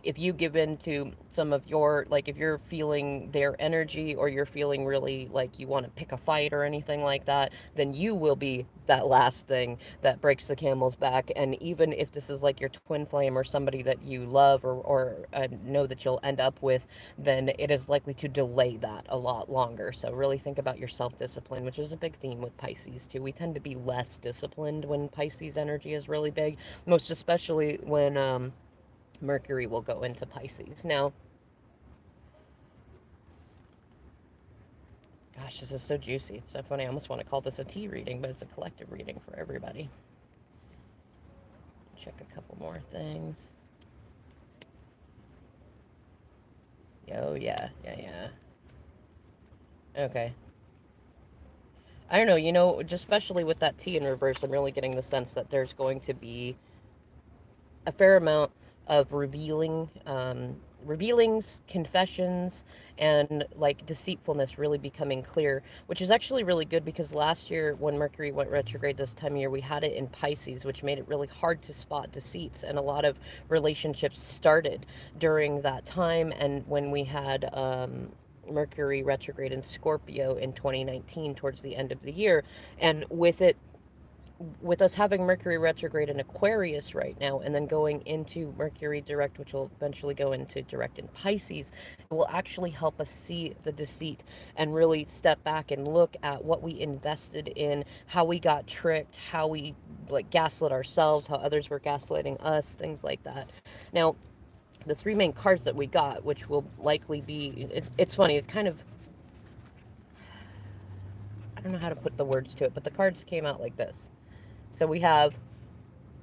if you give in to some of your, like, if you're feeling their energy, or you're feeling really like you want to pick a fight or anything like that, then you will be that last thing that breaks the camel's back. And even if this is like your twin flame or somebody that you love, or know that you'll end up with, then it is likely to delay that a lot longer. So really think about your self-discipline, which is a big theme with Pisces too. We tend to be less disciplined when Pisces energy is really big, most especially when Mercury will go into Pisces. Now, gosh, this is so juicy. It's so funny. I almost want to call this a tea reading, but it's a collective reading for everybody. Check a couple more things. Oh, yeah, yeah, yeah. Okay. I don't know, just especially with that tea in reverse, I'm really getting the sense that there's going to be a fair amount of revealings, confessions, and like deceitfulness really becoming clear, which is actually really good because last year when Mercury went retrograde this time of year, we had it in Pisces, which made it really hard to spot deceits, and a lot of relationships started during that time. And when we had Mercury retrograde in Scorpio in 2019 towards the end of the year, and with us having Mercury retrograde in Aquarius right now, and then going into Mercury direct, which will eventually go into direct in Pisces, it will actually help us see the deceit and really step back and look at what we invested in, how we got tricked, how we like gaslit ourselves, how others were gaslighting us, things like that. Now, the three main cards that we got, which will likely be, it's funny, it kind of, I don't know how to put the words to it, but the cards came out like this. So we have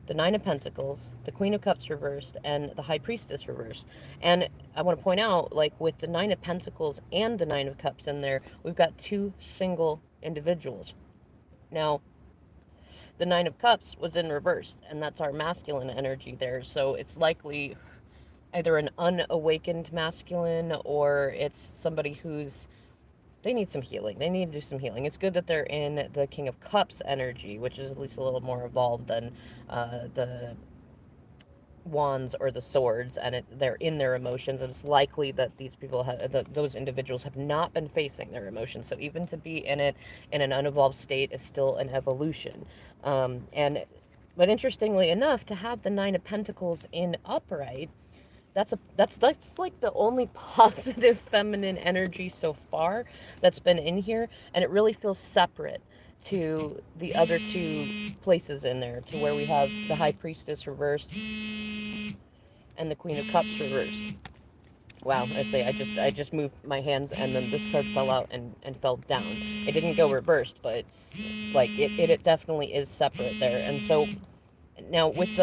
the Nine of Pentacles, the Queen of Cups reversed, and the High Priestess reversed. And I want to point out, like with the Nine of Pentacles and the Nine of Cups in there, we've got two single individuals. Now, the Nine of Cups was in reverse, and that's our masculine energy there. So it's likely either an unawakened masculine, or it's somebody who's, they need some healing. They need to do some healing. It's good that they're in the King of Cups energy, which is at least a little more evolved than the wands or the swords, and they're in their emotions. And it's likely that these people those individuals have not been facing their emotions. So even to be in it in an unevolved state is still an evolution. And but interestingly enough, to have the Nine of Pentacles in upright, that's like the only positive feminine energy so far that's been in here, and it really feels separate to the other two places in there, to where we have the High Priestess reversed and the Queen of Cups reversed. Wow, I just moved my hands, and then this card fell out and fell down. It didn't go reversed, but like it definitely is separate there. And so now with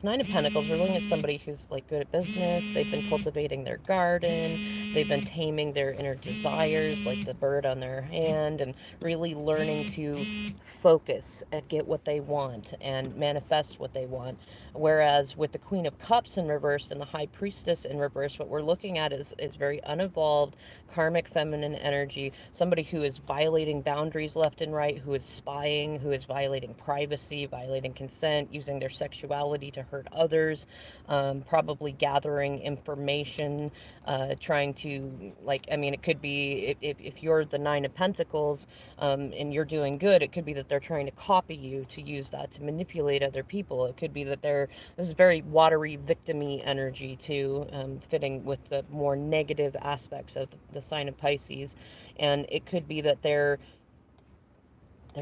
Nine of Pentacles, we're looking at somebody who's like good at business. They've been cultivating their garden. They've been taming their inner desires, like the bird on their hand, and really learning to focus and get what they want and manifest what they want. Whereas with the Queen of Cups in reverse and the High Priestess in reverse, what we're looking at is very unevolved, karmic feminine energy, somebody who is violating boundaries left and right, who is spying, who is violating privacy, violating consent, using their sexuality to hurt others, probably gathering information, trying to, like, I mean, it could be, if you're the Nine of Pentacles, and you're doing good, it could be that they're trying to copy you to use that to manipulate other people. It could be that they're this is very watery, victim-y energy too, fitting with the more negative aspects of the sign of Pisces. And it could be that they're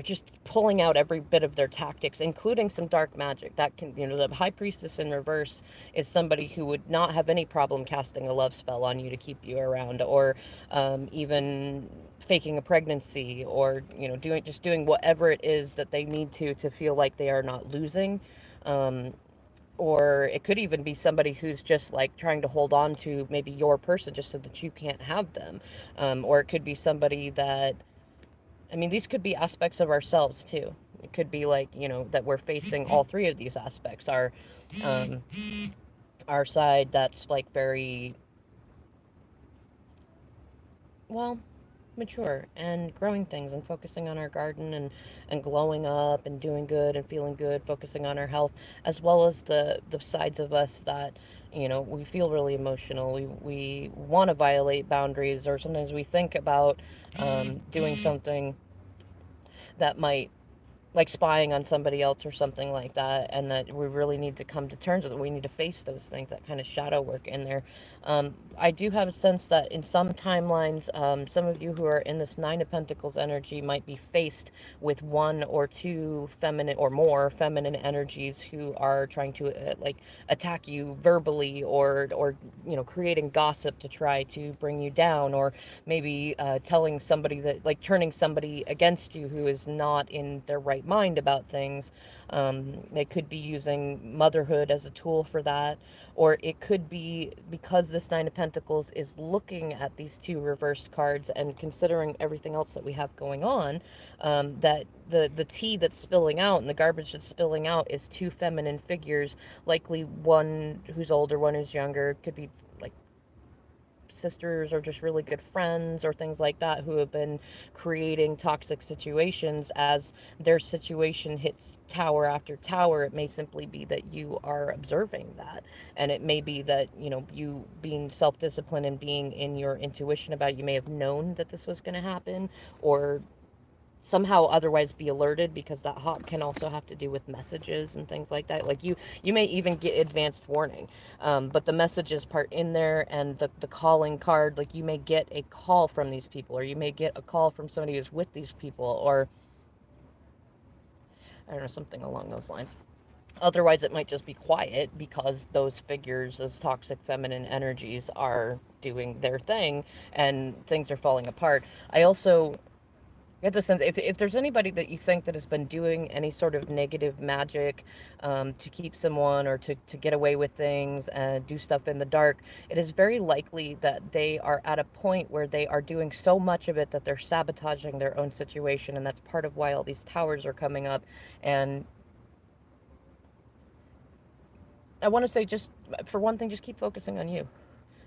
just pulling out every bit of their tactics, including some dark magic. That can, the high priestess in reverse is somebody who would not have any problem casting a love spell on you to keep you around, or even faking a pregnancy, or doing whatever it is that they need to feel like they are not losing. Um, or it could even be somebody who's just like trying to hold on to maybe your person just so that you can't have them. Or it could be somebody that, I mean, these could be aspects of ourselves too. It could be like, that we're facing all three of these aspects. Um, our side that's like very, well, mature and growing things and focusing on our garden and glowing up and doing good and feeling good, focusing on our health, as well as the sides of us that, we feel really emotional. We want to violate boundaries, or sometimes we think about doing something that might, like spying on somebody else or something like that, and that we really need to come to terms with it. We need to face those things, that kind of shadow work in there. I do have a sense that in some timelines, some of you who are in this Nine of Pentacles energy might be faced with one or two feminine or more feminine energies who are trying to like attack you verbally, or creating gossip to try to bring you down, or maybe telling somebody that, like, turning somebody against you who is not in their right mind about things. They could be using motherhood as a tool for that, or it could be because this Nine of Pentacles is looking at these two reverse cards and considering everything else that we have going on, that the tea that's spilling out and the garbage that's spilling out is two feminine figures, likely one who's older, one who's younger. It could be like sisters or just really good friends or things like that, who have been creating toxic situations. As their situation hits tower after tower, it may simply be that you are observing that, and it may be that, you being self-disciplined and being in your intuition about it, you may have known that this was going to happen, or somehow otherwise be alerted, because that hawk can also have to do with messages and things like that. Like you may even get advanced warning, but the messages part in there, and the calling card, like you may get a call from these people, or you may get a call from somebody who's with these people, or I don't know, something along those lines. Otherwise it might just be quiet, because those figures, those toxic feminine energies, are doing their thing and things are falling apart. I also get the sense, if there's anybody that you think that has been doing any sort of negative magic, to keep someone, or to get away with things and do stuff in the dark, it is very likely that they are at a point where they are doing so much of it that they're sabotaging their own situation, and that's part of why all these towers are coming up. And I want to say, just for one thing, just keep focusing on you.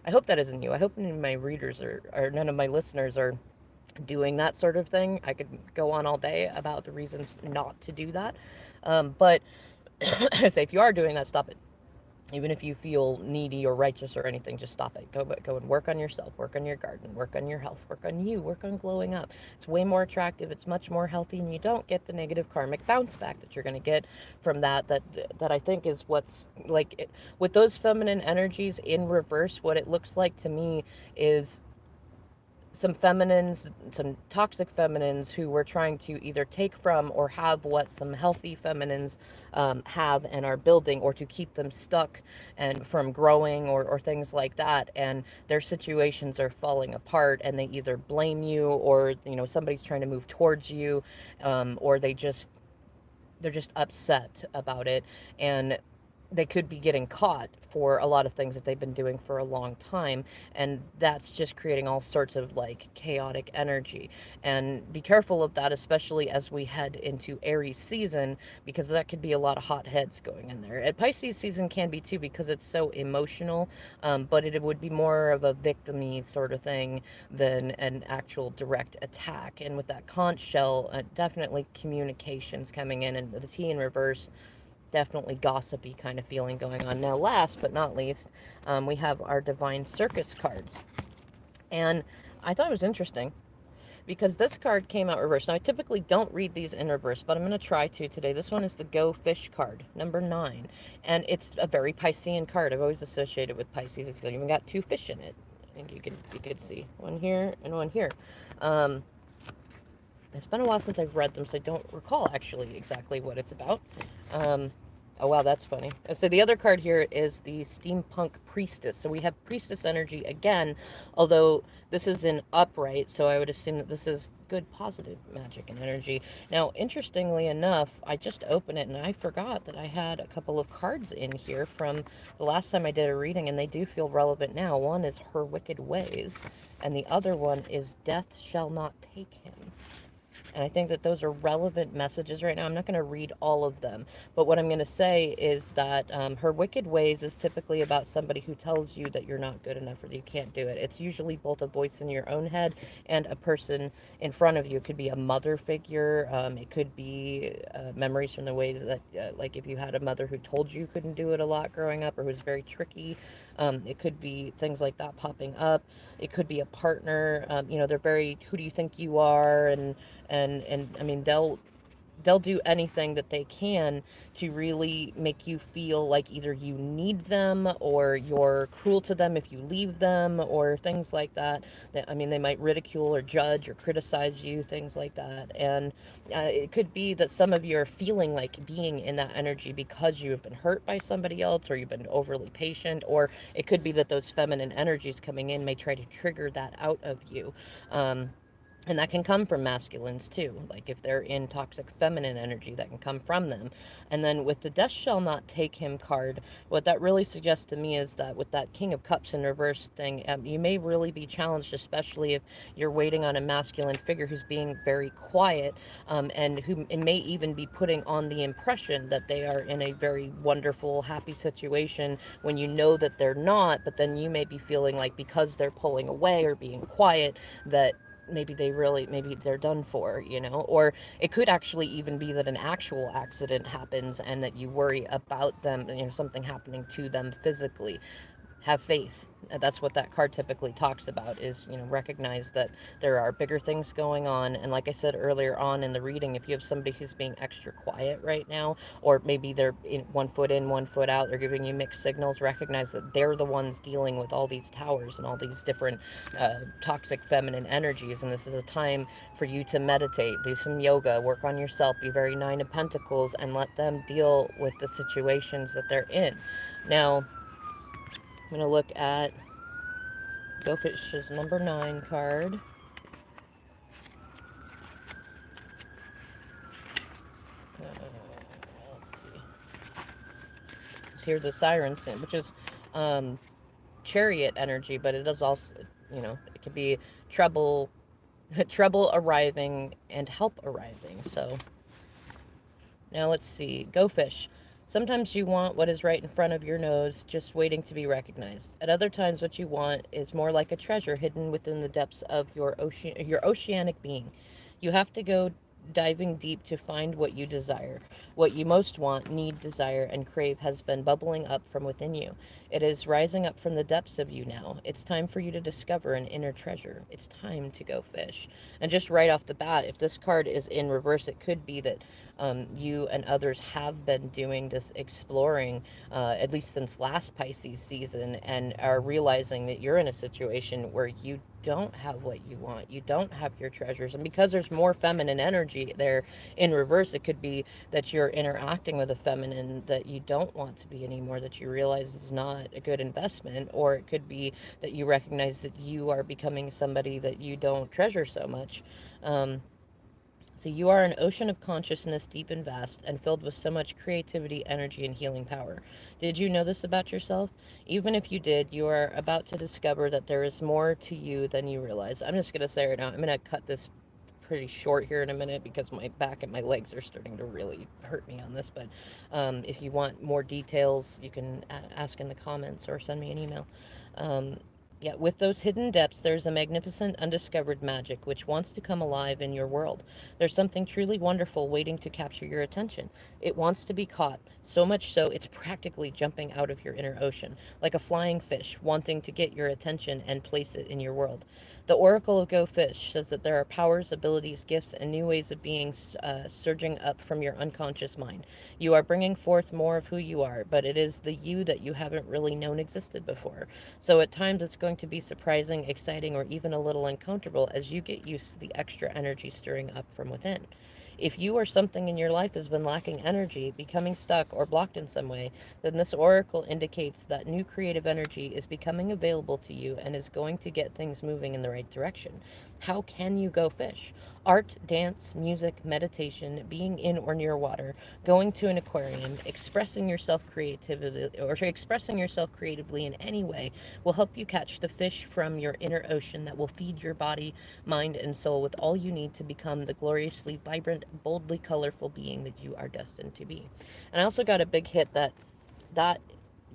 I hope that isn't you. I hope none of my readers, or none of my listeners are doing that sort of thing. I could go on all day about the reasons not to do that. But I say, if you are doing that, stop it. Even if you feel needy or righteous or anything, just stop it. Go and work on yourself, work on your garden, work on your health, work on you, work on glowing up. It's way more attractive. It's much more healthy, and you don't get the negative karmic bounce back that you're going to get from that. That I think is what's like it, with those feminine energies in reverse. What it looks like to me is some feminines, some toxic feminines, who were trying to either take from or have what some healthy feminines have and are building, or to keep them stuck and from growing, or things like that. And their situations are falling apart, and they either blame you, or somebody's trying to move towards you, or they're just upset about it. And they could be getting caught for a lot of things that they've been doing for a long time, and that's just creating all sorts of like chaotic energy. And be careful of that, especially as we head into Aries season, because that could be a lot of hot heads going in there. And Pisces season can be too, because it's so emotional, but it would be more of a victim-y sort of thing than an actual direct attack. And with that conch shell, definitely communications coming in, and the T in reverse, definitely gossipy kind of feeling going on. Now, last but not least, we have our Divine Circus cards. And I thought it was interesting, because this card came out reversed. Now, I typically don't read these in reverse, but I'm going to try to today. This one is the Go Fish card, number 9. And it's a very Piscean card. I've always associated with Pisces. It's even got 2 fish in it. I think you could see one here and one here. Um, it's been a while since I've read them, so I don't recall actually exactly what it's about. Um, oh wow, that's funny. So the other card here is the Steampunk Priestess. So we have Priestess energy again, although this is in upright, so I would assume that this is good positive magic and energy. Now, interestingly enough, I just opened it and I forgot that I had a couple of cards in here from the last time I did a reading, and they do feel relevant now. One is Her Wicked Ways, and the other one is Death Shall Not Take Him. And I think that those are relevant messages right now. I'm not going to read all of them, but what I'm going to say is that Her Wicked Ways is typically about somebody who tells you that you're not good enough or that you can't do it. It's usually both a voice in your own head and a person in front of you. It could be a mother figure. It could be memories from the ways that, like if you had a mother who told you couldn't do it a lot growing up or who was very tricky. It could be things like that popping up. It could be a partner. They're very, who do you think you are? And I mean, they'll do anything that they can to really make you feel like either you need them or you're cruel to them if you leave them or things like that. I mean, they might ridicule or judge or criticize you, things like that. And it could be that some of you are feeling like being in that energy because you have been hurt by somebody else or you've been overly patient, or it could be that those feminine energies coming in may try to trigger that out of you. And that can come from masculines too. Like if they're in toxic feminine energy, that can come from them. And then with the Death Shall Not Take Him card, what that really suggests to me is that with that King of Cups in reverse thing, you may really be challenged, especially if you're waiting on a masculine figure who's being very quiet, and who may even be putting on the impression that they are in a very wonderful, happy situation when you know that they're not. But then you may be feeling like because they're pulling away or being quiet, that maybe they're done for, or it could actually even be that an actual accident happens and that you worry about them, something happening to them physically. Have faith. That's what that card typically talks about, is recognize that there are bigger things going on. And like I said earlier on in the reading, if you have somebody who's being extra quiet right now, or maybe they're in 1 foot in 1 foot out, they're giving you mixed signals, recognize that they're the ones dealing with all these towers and all these different toxic feminine energies. And this is a time for you to meditate, do some yoga, work on yourself, be very 9 of Pentacles, and let them deal with the situations that they're in. Now, I'm going to look at Go Fish's number 9 card. Let's see. It's here the Siren Sin, which is chariot energy, but it is also, it could be trouble, trouble arriving and help arriving. So now let's see. Go Fish. Sometimes you want what is right in front of your nose, just waiting to be recognized. At other times, what you want is more like a treasure hidden within the depths of your oceanic being. You have to go diving deep to find what you desire. What you most want, need, desire, and crave has been bubbling up from within you. It is rising up from the depths of you now. It's time for you to discover an inner treasure. It's time to go fish. And just right off the bat, if this card is in reverse, it could be that you and others have been doing this exploring, at least since last Pisces season, and are realizing that you're in a situation where you don't have what you want. You don't have your treasures. And because there's more feminine energy there in reverse, it could be that you're interacting with a feminine that you don't want to be anymore, that you realize is not a good investment. Or it could be that you recognize that you are becoming somebody that you don't treasure so much. So you are an ocean of consciousness, deep and vast, and filled with so much creativity, energy, and healing power. Did you know this about yourself? Even if you did, you are about to discover that there is more to you than you realize. I'm just going to say right now, I'm going to cut this pretty short here in a minute because my back and my legs are starting to really hurt me on this. But if you want more details, you can ask in the comments or send me an email. Yeah, with those hidden depths, there's a magnificent undiscovered magic which wants to come alive in your world. There's something truly wonderful waiting to capture your attention. It wants to be caught, so much so it's practically jumping out of your inner ocean, like a flying fish wanting to get your attention and place it in your world. The Oracle of Go Fish says that there are powers, abilities, gifts, and new ways of being surging up from your unconscious mind. You are bringing forth more of who you are, but it is the you that you haven't really known existed before. So at times it's going to be surprising, exciting, or even a little uncomfortable as you get used to the extra energy stirring up from within. If you or something in your life has been lacking energy, becoming stuck, or blocked in some way, then this oracle indicates that new creative energy is becoming available to you and is going to get things moving in the right direction. How can you go fish? Art, dance, music, meditation, being in or near water, going to an aquarium, expressing yourself creatively in any way will help you catch the fish from your inner ocean that will feed your body, mind, and soul with all you need to become the gloriously vibrant, boldly colorful being that you are destined to be. And I also got a big hit that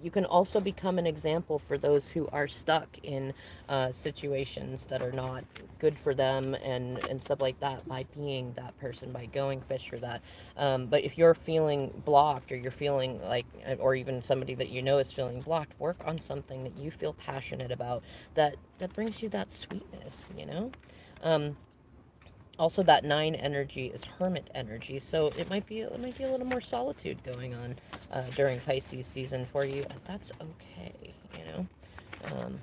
you can also become an example for those who are stuck in situations that are not good for them and stuff like that by being that person, by going fish for that. But if you're feeling blocked, or you're feeling like, or even somebody that you know is feeling blocked, work on something that you feel passionate about, that brings you that sweetness, you know. Um, Also, that nine energy is hermit energy, so it might be a little more solitude going on during Pisces season for you, and that's okay, you know. Um,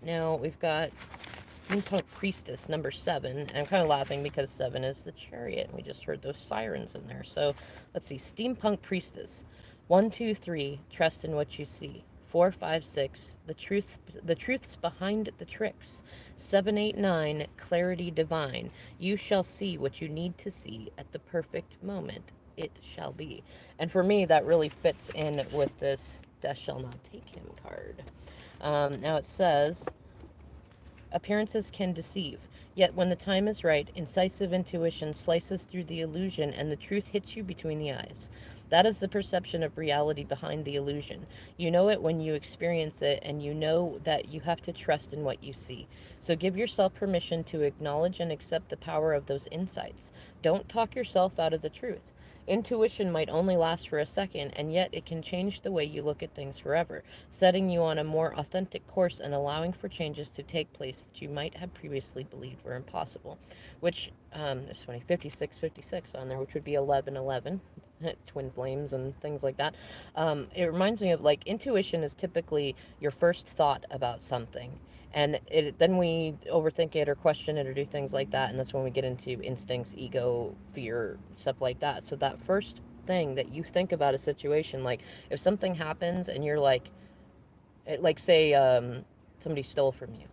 Now we've got Steampunk Priestess number 7, and I'm kind of laughing because 7 is the Chariot, and we just heard those sirens in there. So let's see, Steampunk Priestess, 1, 2, 3, trust in what you see. 4, 5, 6, the truths behind the tricks. 7, 8, 9, clarity divine. You shall see what you need to see at the perfect moment. It shall be. And for me, that really fits in with this Death Shall Not Take Him card. Now it says, appearances can deceive. Yet when the time is right, incisive intuition slices through the illusion and the truth hits you between the eyes. That is the perception of reality behind the illusion. You know it when you experience it, and you know that you have to trust in what you see. So give yourself permission to acknowledge and accept the power of those insights. Don't talk yourself out of the truth. Intuition might only last for a second, and yet it can change the way you look at things forever, setting you on a more authentic course and allowing for changes to take place that you might have previously believed were impossible. Which, it's funny, 5656 on there, which would be 1111, twin flames and things like that. It reminds me of, like, intuition is typically your first thought about something. And then we overthink it or question it or do things like that, and that's when we get into instincts, ego, fear, stuff like that. So that first thing that you think about a situation, like if something happens and you're like, like say somebody stole from you,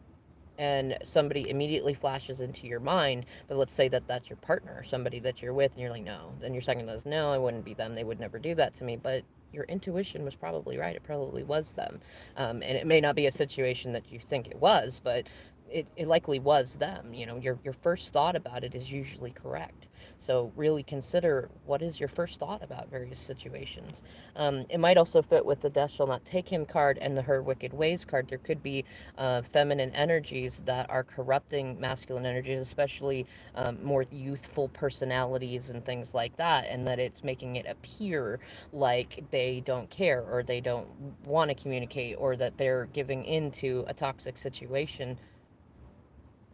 and somebody immediately flashes into your mind, but let's say that that's your partner or somebody that you're with, and you're like, no, then your second goes, no, I wouldn't be them, they would never do that to me. But your intuition was probably right, it probably was them. And it may not be a situation that you think it was, but it likely was them. You know, your first thought about it is usually correct. So really consider, what is your first thought about various situations. It might also fit with the Death Shall Not Take Him card and the Her Wicked Ways card. There could be feminine energies that are corrupting masculine energies, especially more youthful personalities and things like that, and that it's making it appear like they don't care, or they don't want to communicate, or that they're giving into a toxic situation.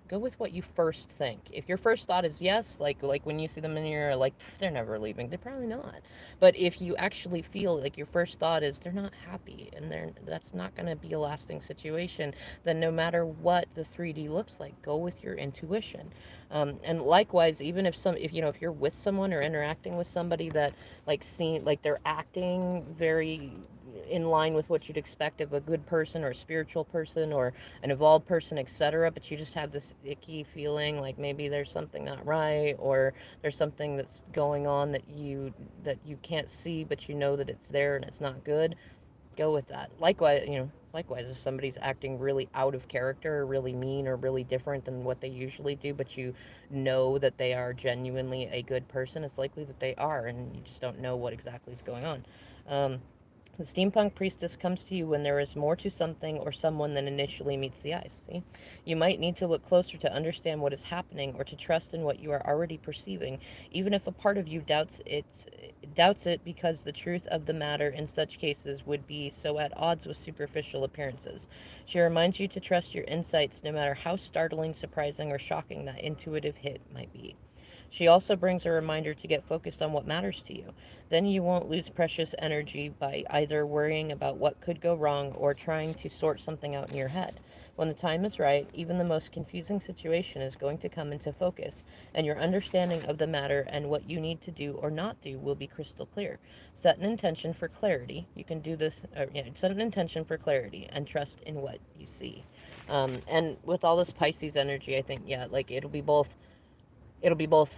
Go with what you first think. If your first thought is yes, like when you see them and you're like, they're never leaving, they're probably not. But if you actually feel like your first thought is they're not happy, and that's not going to be a lasting situation, then no matter what the 3D looks like, go with your intuition. And likewise, even if you're with someone or interacting with somebody that like they're acting very in line with what you'd expect of a good person or a spiritual person or an evolved person, etc., but you just have this icky feeling like maybe there's something not right, or there's something that's going on that you can't see, but you know that it's there and it's not good. Go with that. Likewise, if somebody's acting really out of character, or really mean, or really different than what they usually do, but you know that they are genuinely a good person, it's likely that they are, and you just don't know what exactly is going on. The steampunk priestess comes to you when there is more to something or someone than initially meets the eye. See? You might need to look closer to understand what is happening or to trust in what you are already perceiving, even if a part of you doubts it because the truth of the matter in such cases would be so at odds with superficial appearances. She reminds you to trust your insights no matter how startling, surprising, or shocking that intuitive hit might be. She also brings a reminder to get focused on what matters to you. Then you won't lose precious energy by either worrying about what could go wrong or trying to sort something out in your head. When the time is right, even the most confusing situation is going to come into focus, and your understanding of the matter and what you need to do or not do will be crystal clear. Set an intention for clarity. You can do this, set an intention for clarity and trust in what you see. And with all this Pisces energy, I think, yeah, like it'll be both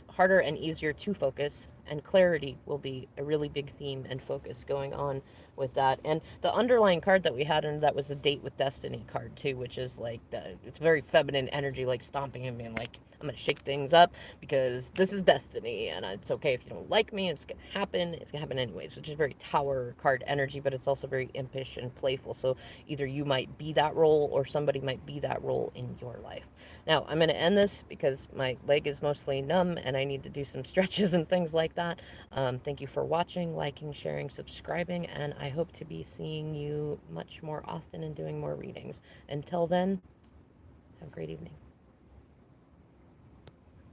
harder and easier to focus, and clarity will be a really big theme and focus going on with that. And the underlying card that we had, and that was a date with destiny card too, which is like it's very feminine energy, like stomping and being like, I'm gonna shake things up because this is destiny, and it's okay if you don't like me. It's gonna happen. It's gonna happen anyways, which is very tower card energy, but it's also very impish and playful. So either you might be that role, or somebody might be that role in your life. Now, I'm going to end this because my leg is mostly numb and I need to do some stretches and things like that. Thank you for watching, liking, sharing, subscribing, and I hope to be seeing you much more often and doing more readings. Until then, have a great evening.